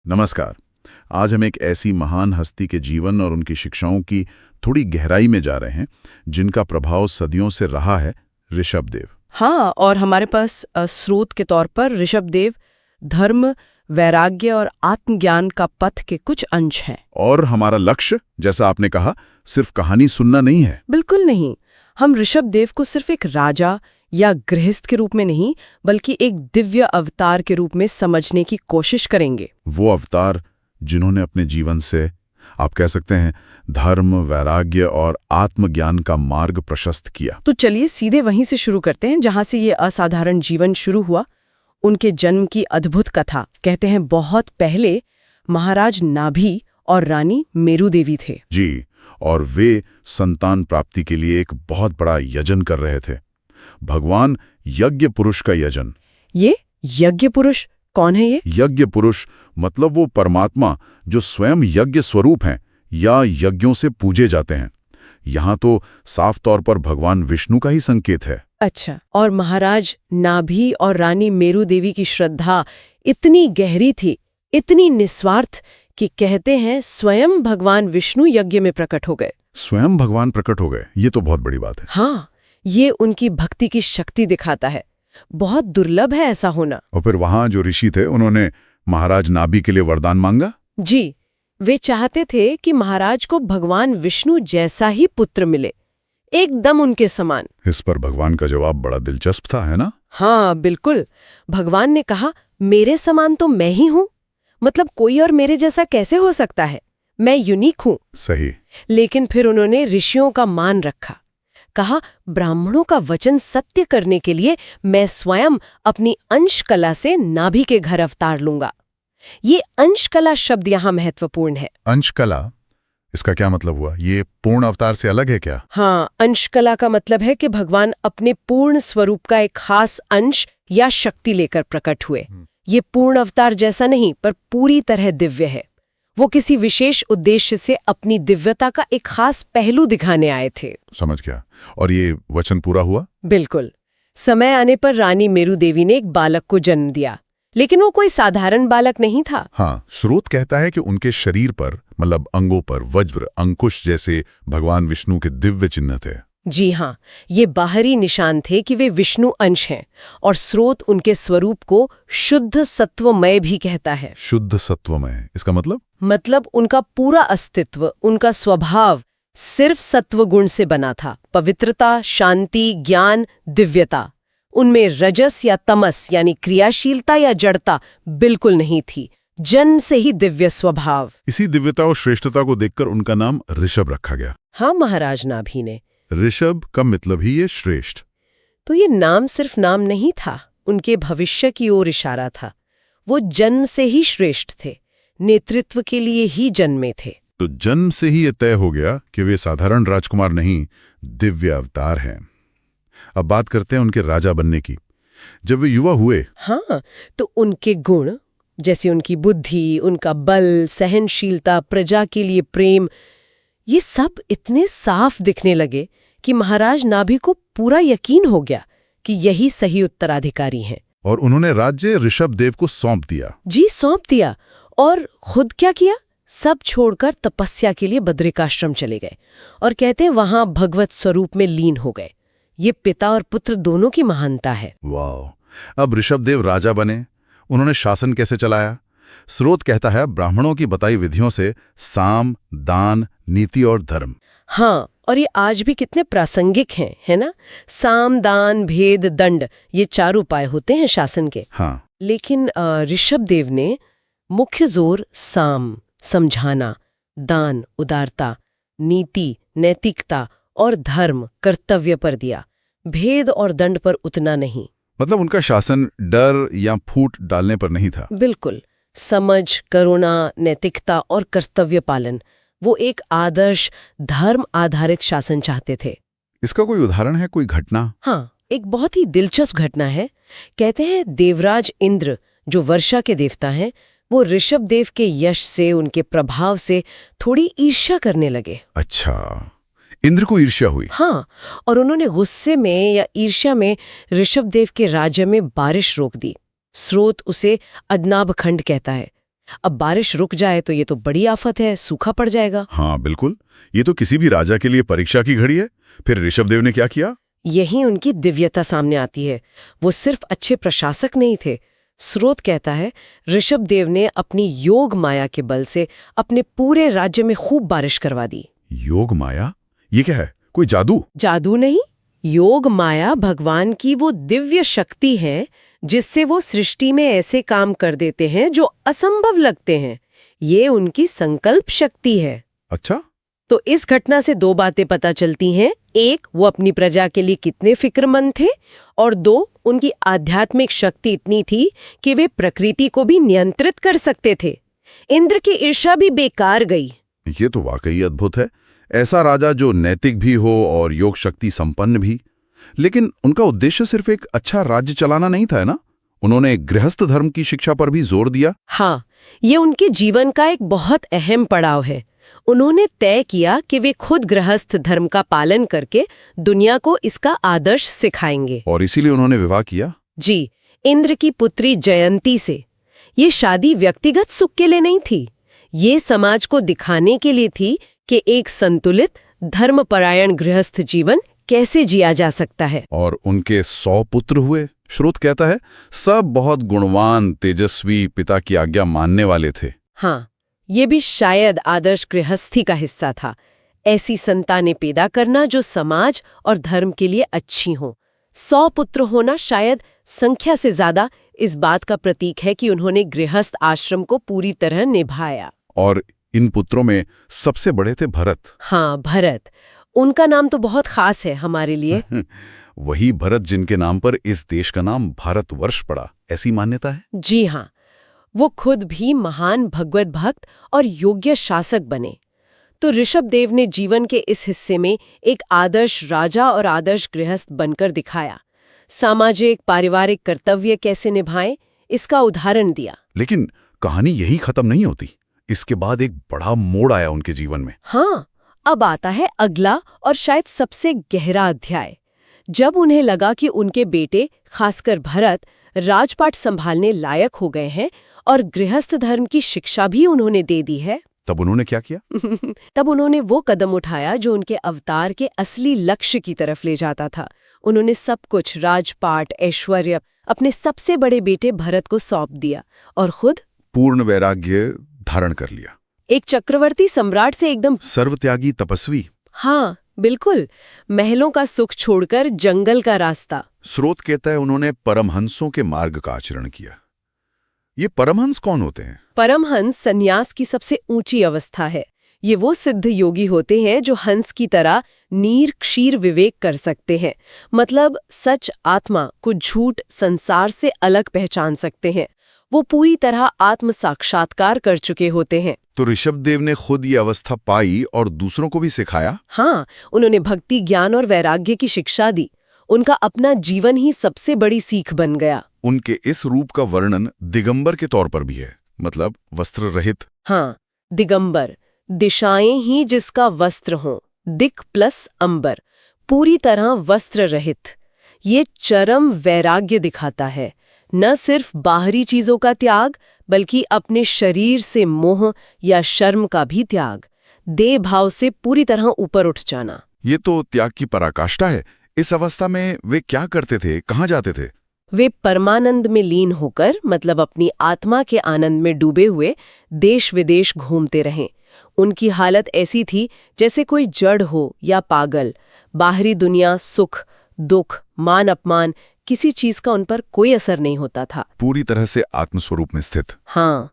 नमस्कार। आज हम एक ऐसी महान हस्ती के जीवन और उनकी शिक्षाओं की थोड़ी गहराई में जा रहे हैं जिनका प्रभाव सदियों से रहा है, ऋषभदेव। हाँ, और हमारे पास स्रोत के तौर पर ऋषभदेव धर्म, वैराग्य और आत्मज्ञान का पथ के कुछ अंश हैं। और हमारा लक्ष्य, जैसा आपने कहा, सिर्फ कहानी सुनना नहीं है। बिल्कुल नहीं। हम ऋषभदेव को सिर्फ एक राजा या गृहस्थ के रूप में नहीं, बल्कि एक दिव्य अवतार के रूप में समझने की कोशिश करेंगे। वो अवतार जिन्होंने अपने जीवन से, आप कह सकते हैं, धर्म, वैराग्य और आत्मज्ञान का मार्ग प्रशस्त किया। तो चलिए सीधे वहीं से शुरू करते हैं जहां से ये असाधारण जीवन शुरू हुआ। उनके जन्म की अद्भुत कथा। कहते हैं बहुत पहले महाराज नाभि और रानी मेरू देवी थे। जी, और वे संतान प्राप्ति के लिए एक बहुत बड़ा यजन कर रहे थे। भगवान यज्ञ पुरुष का यजन। ये यज्ञ पुरुष कौन है? ये यज्ञ पुरुष मतलब वो परमात्मा जो स्वयं यज्ञ स्वरूप हैं या यज्ञों से पूजे जाते हैं। यहाँ तो साफ तौर पर भगवान विष्णु का ही संकेत है। अच्छा, और महाराज नाभि और रानी मेरू देवी की श्रद्धा इतनी गहरी थी, इतनी निस्वार्थ कि कहते हैं स्वयं भगवान विष्णु यज्ञ में प्रकट हो गए। स्वयं भगवान प्रकट हो गए, ये तो बहुत बड़ी बात है। हाँ, ये उनकी भक्ति की शक्ति दिखाता है। बहुत दुर्लभ है ऐसा होना। और फिर वहां जो ऋषि थे उन्होंने महाराज नाभि के लिए वरदान मांगा। जी, वे चाहते थे कि महाराज को भगवान विष्णु जैसा ही पुत्र मिले, एकदम उनके समान। इस पर भगवान का जवाब बड़ा दिलचस्प था, है ना? हाँ बिल्कुल। भगवान ने कहा, मेरे समान तो मैं ही हूँ, मतलब कोई और मेरे जैसा कैसे हो सकता है? मैं यूनिक हूँ। सही। लेकिन फिर उन्होंने ऋषियों का मान रखा। कहा, ब्राह्मणों का वचन सत्य करने के लिए मैं स्वयं अपनी अंश कला से नाभि के घर अवतार लूंगा। ये अंश कला शब्द यहाँ महत्वपूर्ण है। अंश कला, इसका क्या मतलब हुआ? ये पूर्ण अवतार से अलग है क्या? हाँ, अंश कला का मतलब है कि भगवान अपने पूर्ण स्वरूप का एक खास अंश या शक्ति लेकर प्रकट हुए। ये पूर्ण अवतार जैसा नहीं, पर पूरी तरह दिव्य है। वो किसी विशेष उद्देश्य से अपनी दिव्यता का एक खास पहलू दिखाने आए थे। समझ गया। और ये वचन पूरा हुआ? बिल्कुल। समय आने पर रानी मेरू देवी ने एक बालक को जन्म दिया, लेकिन वो कोई साधारण बालक नहीं था। हाँ, स्रोत कहता है कि उनके शरीर पर, मतलब अंगों पर, वज्र, अंकुश जैसे भगवान विष्णु के दिव्य चिन्ह थे। जी हाँ, ये बाहरी निशान थे कि वे विष्णु अंश हैं, और स्रोत उनके स्वरूप को शुद्ध सत्वमय भी कहता है। शुद्ध सत्वमय, इसका मतलब उनका पूरा अस्तित्व, उनका स्वभाव सिर्फ सत्व गुण से बना था। पवित्रता, शांति, ज्ञान, दिव्यता। उनमें रजस या तमस यानी क्रियाशीलता या जड़ता बिल्कुल नहीं थी। जन्म से ही दिव्य स्वभाव। इसी दिव्यता और श्रेष्ठता को देखकर उनका नाम ऋषभ रखा गया। हाँ, महाराज नाभि ने। ऋषभ का मतलब ही ये श्रेष्ठ। तो ये नाम सिर्फ नाम नहीं था, उनके भविष्य की ओर इशारा था। वो जन्म से ही श्रेष्ठ थे, नेतृत्व के लिए ही जन्मे थे। तो जन्म से ही ये तय हो गया कि वे साधारण राजकुमार नहीं, दिव्य अवतार हैं। अब बात करते हैं उनके राजा बनने की। जब वे युवा हुए, हाँ, तो उनके गुण, जैसे उनकी बुद्धि, उनका बल, सहनशीलता, प्रजा के लिए प्रेम, ये सब इतने साफ दिखने लगे कि महाराज नाभि को पूरा यकीन हो गया कि यही सही उत्तराधिकारी हैं। और उन्होंने राज्य ऋषभदेव को सौंप दिया। जी, सौंप दिया। और खुद क्या किया? सब छोड़कर तपस्या के लिए बद्रिकाश्रम चले गए, और कहते हैं वहां भगवत स्वरूप में लीन हो गए। ये पिता और पुत्र दोनों की महानता है। वाह! अब ऋषभदेव राजा बने। उन्होंने शासन कैसे चलाया? स्रोत कहता है ब्राह्मणों की बताई विधियों से, साम, दान, नीति और धर्म। हाँ, और ये आज भी कितने प्रासंगिक हैं, है ना? साम, दान, भेद, दंड, ये 4 उपाय होते हैं शासन के। हाँ। लेकिन ऋषभदेव ने मुख्य जोर साम, समझाना, दान, उदारता, नीति, नैतिकता और धर्म, कर्तव्य पर दिया। भेद और दंड पर उतना नहीं। मतलब उनका शासन डर या फूट डालने पर नहीं था। बिल्कुल। समझ, करुणा, नैतिकता और कर्तव्य पालन, वो एक आदर्श धर्म आधारित शासन चाहते थे। इसका कोई उदाहरण है, कोई घटना? हाँ, एक बहुत ही दिलचस्प घटना है। कहते हैं देवराज इंद्र, जो वर्षा के देवता हैं, वो ऋषभदेव के यश से, उनके प्रभाव से थोड़ी ईर्ष्या करने लगे। अच्छा, इंद्र को ईर्ष्या हुई? हाँ, और उन्होंने गुस्से में या ईर्ष्या में ऋषभदेव के राज्य में बारिश रोक दी। स्रोत उसे अदनाभ खंड कहता है। अब बारिश रुक जाए तो ये तो बड़ी आफत है, सूखा पड़ जाएगा। हाँ बिल्कुल, ये तो किसी भी राजा के लिए परीक्षा की घड़ी है। फिर ऋषभदेव ने क्या किया? यही उनकी दिव्यता सामने आती है। वो सिर्फ अच्छे प्रशासक नहीं थे। स्रोत कहता है ऋषभदेव ने अपनी योग माया के बल से अपने पूरे राज्य में खूब बारिश करवा दी। योग माया? ये क्या है, कोई जादू? जादू नहीं, योग माया भगवान की वो दिव्य शक्ति है जिससे वो सृष्टि में ऐसे काम कर देते हैं जो असंभव लगते हैं। ये उनकी संकल्प शक्ति है। अच्छा। तो इस घटना से दो बातें पता चलती हैं। एक, वो अपनी प्रजा के लिए कितने फिक्रमंद थे, और दो, उनकी आध्यात्मिक शक्ति इतनी थी कि वे प्रकृति को भी नियंत्रित कर सकते थे। इंद्र की ईर्ष्या भी बेकार गई। ये तो वाकई अद्भुत है। ऐसा राजा जो नैतिक भी हो और योग शक्ति संपन्न भी। लेकिन उनका उद्देश्य सिर्फ एक अच्छा राज्य चलाना नहीं था, ना? उन्होंने गृहस्थ धर्म की शिक्षा पर भी जोर दिया। हाँ, ये उनके जीवन का एक बहुत अहम पड़ाव है। उन्होंने तय किया कि वे खुद गृहस्थ धर्म का पालन करके दुनिया को इसका आदर्श सिखाएंगे। और इसीलिए उन्होंने विवाह किया। जी, इंद्र की पुत्री जयंती से। ये शादी व्यक्तिगत सुख के लिए नहीं थी, ये समाज को दिखाने के लिए थी कि एक संतुलित धर्मपरायण गृहस्थ जीवन कैसे जिया जा सकता है। और उनके 100 पुत्र हुए। स्रोत कहता है सब बहुत गुणवान, तेजस्वी, पिता की आज्ञा मानने वाले थे। हाँ, ये भी शायद आदर्श गृहस्थी का हिस्सा था। ऐसी संतानें पैदा करना जो समाज और धर्म के लिए अच्छी हों। 100 पुत्र होना शायद संख्या से ज्यादा इस बात का प्रतीक है कि उन्होंने गृहस्थ आश्रम को पूरी तरह निभाया। और इन पुत्रों में सबसे बड़े थे भरत। हाँ, भरत। उनका नाम तो बहुत खास है हमारे लिए। वही भरत जिनके नाम पर इस देश का नाम भारतवर्ष पड़ा, ऐसी मान्यता है। जी हाँ, वो खुद भी महान भगवत भक्त और योग्य शासक बने। तो ऋषभदेव ने जीवन के इस हिस्से में एक आदर्श राजा और आदर्श गृहस्थ बनकर दिखाया। सामाजिक पारिवारिक कर्तव्य कैसे निभाएं, इसका उदाहरण दिया। लेकिन कहानी यही खत्म नहीं होती। इसके बाद एक बड़ा मोड़ आया उनके जीवन में। हाँ, अब आता है अगला और शायद सबसे गहरा अध्याय। जब उन्हें लगा कि उनके बेटे, खासकर भरत, राजपाट संभालने लायक हो गए हैं और गृहस्थ धर्म की शिक्षा भी उन्होंने दे दी है, तब उन्होंने क्या किया? तब उन्होंने वो कदम उठाया जो उनके अवतार के असली लक्ष्य की तरफ ले जाता था। उन्होंने सब कुछ, राजपाट, ऐश्वर्य, अपने सबसे बड़े बेटे भरत को सौंप दिया और खुद पूर्ण वैराग्य धारण कर लिया। एक चक्रवर्ती सम्राट से एकदम सर्वत्यागी तपस्वी। हाँ बिल्कुल, महलों का सुख छोड़कर जंगल का रास्ता। स्रोत कहता है उन्होंने परमहंसों के मार्ग का आचरण किया। ये परमहंस कौन होते हैं? परमहंस संन्यास की सबसे ऊंची अवस्था है। ये वो सिद्ध योगी होते हैं जो हंस की तरह नीर क्षीर विवेक कर सकते हैं। मतलब सच, आत्मा को झूठ, संसार से अलग पहचान सकते हैं। वो पूरी तरह आत्म साक्षात्कार कर चुके होते हैं। तो ऋषभदेव ने खुद ये अवस्था पाई और दूसरों को भी सिखाया। हाँ, उन्होंने भक्ति, ज्ञान और वैराग्य की शिक्षा दी। उनका अपना जीवन ही सबसे बड़ी सीख बन गया। उनके इस रूप का वर्णन दिगंबर के तौर पर भी है, मतलब वस्त्र रहित। हाँ, दिगंबर, दिशाएं ही जिसका वस्त्र हों, दिक प्लस अंबर, पूरी तरह वस्त्र रहित। ये चरम वैराग्य दिखाता है। न सिर्फ बाहरी चीजों का त्याग, बल्कि अपने शरीर से मोह या शर्म का भी त्याग, देह भाव से पूरी तरह ऊपर उठ जाना। ये तो त्याग की पराकाष्ठा है। इस अवस्था में वे क्या करते थे, कहाँ जाते थे? वे परमानंद में लीन होकर, मतलब अपनी आत्मा के आनंद में डूबे हुए, देश विदेश घूमते रहे। उनकी हालत ऐसी थी जैसे कोई जड़ हो या पागल। बाहरी दुनिया, सुख, दुख, मान अपमान, किसी चीज का उन पर कोई असर नहीं होता था। पूरी तरह से आत्मस्वरूप में स्थित। हाँ,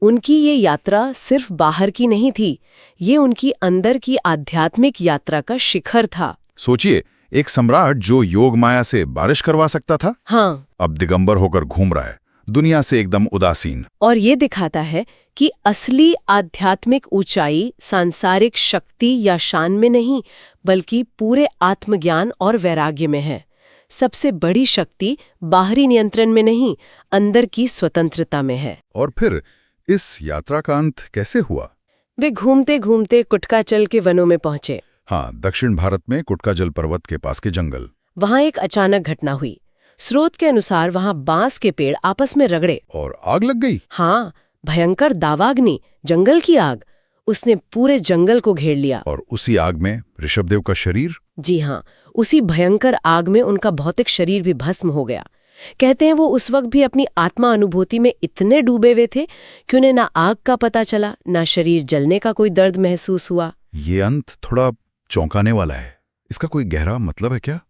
उनकी ये यात्रा सिर्फ बाहर की नहीं थी, ये उनकी अंदर की आध्यात्मिक यात्रा का शिखर था। सोचिए, एक सम्राट जो योग माया से बारिश करवा सकता था, हाँ, अब दिगंबर होकर घूम रहा है, दुनिया से एकदम उदासीन। और ये दिखाता है कि असली आध्यात्मिक ऊंचाई सांसारिक शक्ति या शान में नहीं, बल्कि पूरे आत्मज्ञान और वैराग्य में है। सबसे बड़ी शक्ति बाहरी नियंत्रण में नहीं, अंदर की स्वतंत्रता में है। और फिर इस यात्रा का अंत कैसे हुआ? वे घूमते घूमते कुटकाचल के वनों में पहुंचे। हाँ, दक्षिण भारत में कुटकाजल पर्वत के पास के जंगल। वहां एक अचानक घटना हुई। स्रोत के अनुसार वहां बांस के पेड़ आपस में रगड़े और आग लग गई। हाँ, भयंकर दावाग्नि, जंगल की आग, उसने पूरे जंगल को घेर लिया। और उसी आग में ऋषभदेव का शरीर? जी हाँ, उसी भयंकर आग में उनका भौतिक शरीर भी भस्म हो गया। कहते हैं वो उस वक्त भी अपनी आत्मा अनुभूति में इतने डूबे हुए थे कि उन्हें ना आग का पता चला, ना शरीर जलने का कोई दर्द महसूस हुआ। ये अंत थोड़ा चौंकाने वाला है। इसका कोई गहरा मतलब है क्या?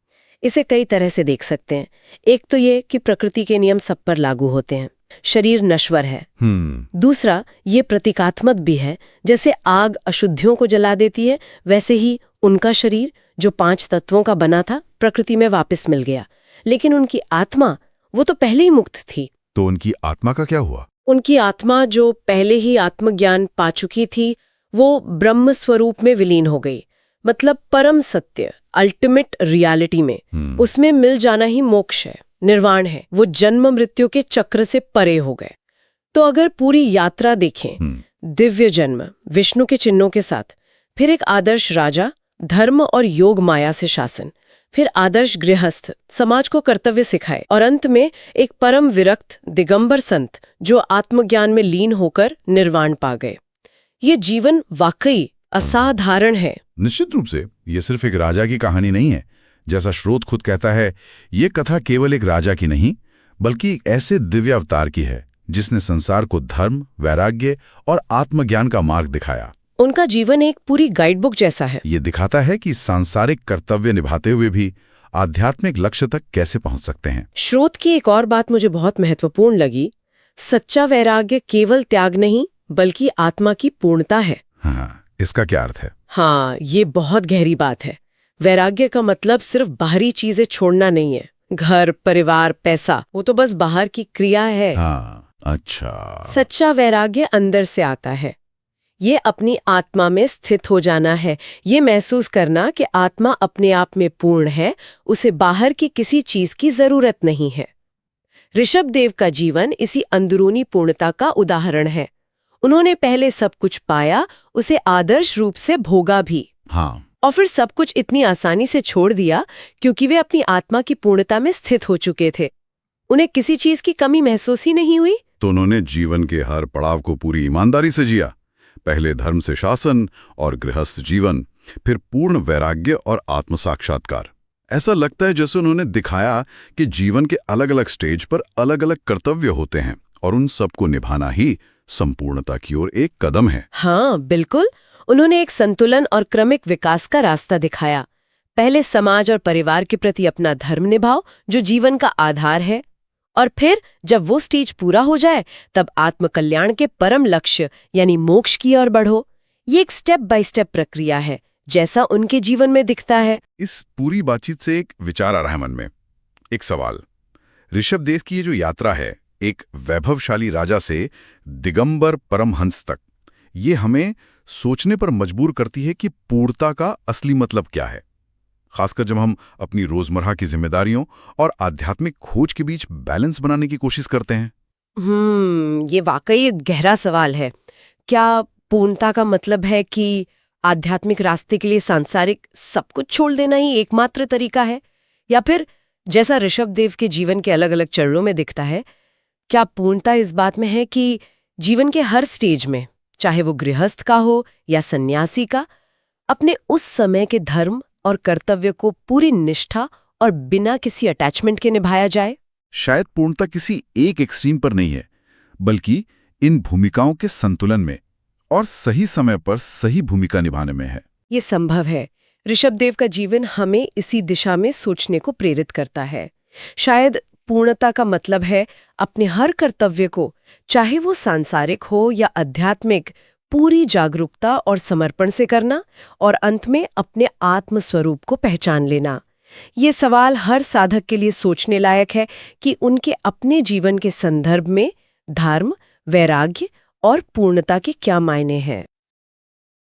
इसे कई तरह से देख सकते हैं। एक तो ये कि प्रकृति के नियम सब पर लागू होते हैं, शरीर नश्वर है। दूसरा, ये प्रतीकात्मक भी है, जैसे आग अशुद्धियों को जला देती है, वैसे ही उनका शरीर जो 5 तत्वों का बना था प्रकृति में वापस मिल गया। लेकिन उनकी आत्मा, वो तो पहले ही मुक्त थी। तो उनकी आत्मा का क्या हुआ? उनकी आत्मा जो पहले ही आत्मज्ञान पा चुकी थी, वो ब्रह्म स्वरूप में विलीन हो गई। मतलब परम सत्य, अल्टीमेट रियलिटी में उसमें मिल जाना ही मोक्ष है, निर्वाण है। वो जन्म मृत्यु के चक्र से परे हो गए। तो अगर पूरी यात्रा देखें, दिव्य जन्म विष्णु के चिन्हों के साथ, फिर एक आदर्श राजा, धर्म और योग माया से शासन, फिर आदर्श गृहस्थ, समाज को कर्तव्य सिखाए, और अंत में एक परम विरक्त दिगंबर संत जो आत्मज्ञान में लीन होकर निर्वाण पा गए। ये जीवन वाकई असाधारण है। निश्चित रूप से ये सिर्फ एक राजा की कहानी नहीं है। जैसा स्रोत खुद कहता है, ये कथा केवल एक राजा की नहीं, बल्कि एक ऐसे दिव्य अवतार की है जिसने संसार को धर्म, वैराग्य और आत्मज्ञान का मार्ग दिखाया। उनका जीवन एक पूरी गाइडबुक जैसा है। ये दिखाता है कि सांसारिक कर्तव्य निभाते हुए भी आध्यात्मिक लक्ष्य तक कैसे पहुंच सकते हैं। स्रोत की एक और बात मुझे बहुत महत्वपूर्ण लगी। सच्चा वैराग्य केवल त्याग नहीं, बल्कि आत्मा की पूर्णता है। हाँ, इसका क्या अर्थ है? हाँ, ये बहुत गहरी बात है। वैराग्य का मतलब सिर्फ बाहरी चीजें छोड़ना नहीं है। घर, परिवार, पैसा, वो तो बस बाहर की क्रिया है। हाँ, अच्छा। सच्चा वैराग्य अंदर से आता है। ये अपनी आत्मा में स्थित हो जाना है, ये महसूस करना कि आत्मा अपने आप में पूर्ण है, उसे बाहर की किसी चीज की जरूरत नहीं है। ऋषभदेव का जीवन इसी अंदरूनी पूर्णता का उदाहरण है। उन्होंने पहले सब कुछ पाया, उसे आदर्श रूप से भोगा भी, हाँ, और फिर सब कुछ इतनी आसानी से छोड़ दिया क्योंकि वे अपनी आत्मा की पूर्णता में स्थित हो चुके थे। उन्हें किसी चीज की कमी महसूस ही नहीं हुई। तो उन्होंने जीवन के हर पड़ाव को पूरी ईमानदारी से जिया। पहले धर्म से शासन और गृहस्थ जीवन, फिर पूर्ण वैराग्य और आत्म साक्षात्कार। ऐसा लगता है जैसे उन्होंने दिखाया कि जीवन के अलग अलग स्टेज पर अलग अलग कर्तव्य होते हैं और उन सबको निभाना ही संपूर्णता की ओर एक कदम है। हाँ, बिल्कुल। उन्होंने एक संतुलन और क्रमिक विकास का रास्ता दिखाया। पहले समाज और परिवार के प्रति अपना धर्म निभाओ, जो जीवन का आधार है, और फिर जब वो स्टेज पूरा हो जाए तब आत्मकल्याण के परम लक्ष्य यानी मोक्ष की ओर बढ़ो। ये एक स्टेप बाय स्टेप प्रक्रिया है, जैसा उनके जीवन में दिखता है। इस पूरी बातचीत से एक विचार आ रहा है मन में, एक सवाल। ऋषभदेव की ये जो यात्रा है, एक वैभवशाली राजा से दिगंबर परमहंस तक, ये हमें सोचने पर मजबूर करती है कि पूर्णता का असली मतलब क्या है, खासकर जब हम अपनी रोजमर्रा की जिम्मेदारियों और आध्यात्मिक खोज के बीच बैलेंस बनाने की कोशिश करते हैं। ये वाकई एक गहरा सवाल है। क्या पूर्णता का मतलब है कि आध्यात्मिक रास्ते के लिए सांसारिक सब कुछ छोड़ देना ही एकमात्र तरीका है, या फिर जैसा ऋषभदेव के जीवन के अलग अलग चरणों में दिखता है, क्या पूर्णता इस बात में है कि जीवन के हर स्टेज में, चाहे वो गृहस्थ का हो या सन्यासी का, अपने उस समय के धर्म और कर्तव्य को पूरी निष्ठा और बिना किसी अटैचमेंट के निभाया जाए? शायद पूर्णता किसी एक एक्सट्रीम पर नहीं है, बल्कि इन भूमिकाओं के संतुलन में और सही समय पर सही भूमिका निभाने में है। ये संभव है। ऋषभदेव का जीवन हमें इसी दिशा में सोचने को प्रेरित करता है। शायद पूर्णता का मतलब है अपने हर कर्तव्य को, चाहे वो सांसारिक हो या आध्यात्मिक, पूरी जागरूकता और समर्पण से करना, और अंत में अपने आत्म स्वरूप को पहचान लेना। ये सवाल हर साधक के लिए सोचने लायक है कि उनके अपने जीवन के संदर्भ में धर्म, वैराग्य और पूर्णता के क्या मायने हैं।